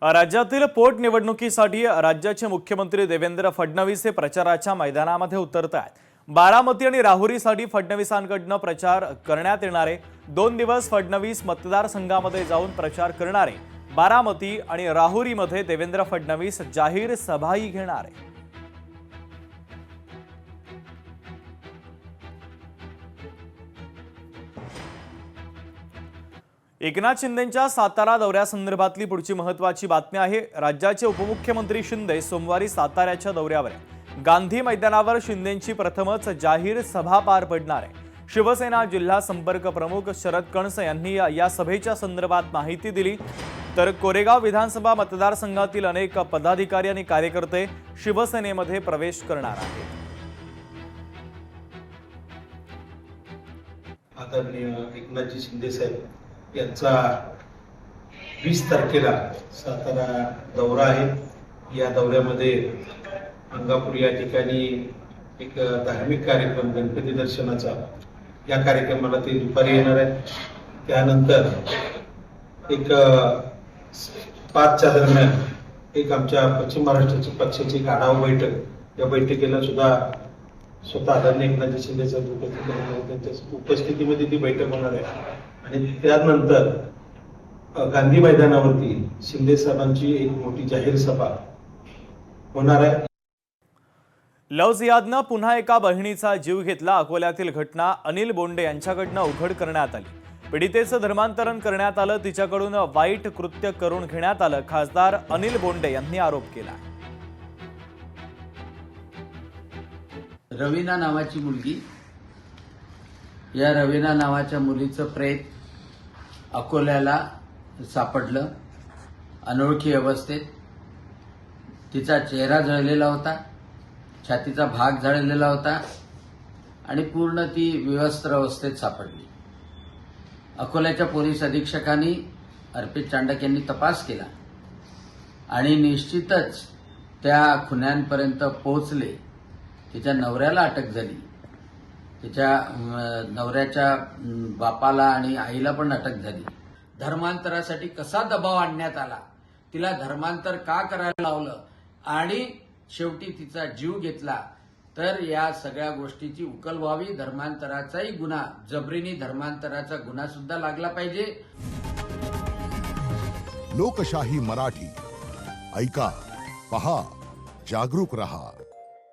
राज्यातील पोटनिवडणुकीसाठी राज्याचे मुख्यमंत्री देवेंद्र फडणवीस हे प्रचाराच्या मैदानामध्ये उतरत आहेत। बारामती आणि राहुरीसाठी फडणवीसांकडून प्रचार करण्यात येणार आहे। 2 दिवस फडणवीस मतदारसंघामध्ये जाऊन प्रचार करणार आहे। बारामती आणि राहुरीमध्ये देवेंद्र फडणवीस जाहीर सभाही घेणार आहे। एकनाथ शिंदेंच्या सातारा दौऱ्यासंदर्भातली पुढची महत्त्वाची बातमी आहे। राज्याचे उपमुख्यमंत्री शिंदे सोमवारी साताऱ्याच्या दौऱ्यावर आहे। गांधी मैदानावर शिंदेंची प्रथमच जाहीर सभा पार पडणार आहे। शिवसेना जिल्हा संपर्क प्रमुख शरद कणस यांनी या सभेच्या संदर्भात माहिती दिली। तर कोरेगाव विधानसभा मतदारसंघातील अनेक पदाधिकारी आणि कार्यकर्ते शिवसेनेमध्ये प्रवेश करणार आहेत। आदरणीय एकनाथजी शिंदे साहेब यांचा 20 तारखेला सातारा दौरा आहे। या दौऱ्यामध्ये अंगापूर या ठिकाणी एक धार्मिक कार्यक्रम गणपती दर्शनाचा या कार्यक्रमाला ते दुपारी येणार आहेत। त्यानंतर एक 5च्या दरम्यान एक आमच्या पश्चिम महाराष्ट्राची पक्षाची आढावा बैठक, या बैठकीला सुद्धा स्वतः आदरणीय एकनाथजी शिंदे साहेब उपस्थित होणार आहेत। त्यांच्या उपस्थितीमध्ये ती बैठक होणार आहे आणि त्यानंतर गांधी मैदानावरती शिंदे साहेबांची एक मोठी जाहीर सभा होणार आहे। लव्ह जिहादनं पुन्हा एका बहिणीचा जीव घेतला। अकोल्यातील घटना अनिल बोंडे यांच्याकडून उघड करण्यात आली। पीडितेचं धर्मांतरण करण्यात आलं, तिच्याकडून वाईट कृत्य करून घेण्यात आलं, खासदार अनिल बोंडे यांनी आरोप केला। रवीना नावाची मुलगी, या रवीना नावाच्या मुलीचं प्रेत अकोल्याला सापडलं अनोळखी अवस्थेत। तिचा चेहरा जळलेला होता, छातीचा भाग जळलेला होता आणि पूर्ण ती विवस्त्र अवस्थेत सापडली। अकोल्याच्या पोलीस अधीक्षकांनी अर्पित चांडक यांनी तपास केला आणि निश्चितच त्या खुन्यांपर्यंत पोहोचले। तिच्या नवऱ्याला अटक झाली, तिच्या नवऱ्याच्या बापाला आणि आईला पण अटक झाली। धर्मांतरासाठी कसा दबाव आणण्यात आला, तिला धर्मांतर का करायला लावलं आणि शेवटी तिचा जीव घेतला, तर या सगळ्या गोष्टीची उकल व्हावी। धर्मांतराचाही गुन्हा, जबरीने धर्मांतराचा गुन्हा सुद्धा लागला पाहिजे। लोकशाही मराठी ऐका, पहा, जागरूक रहा।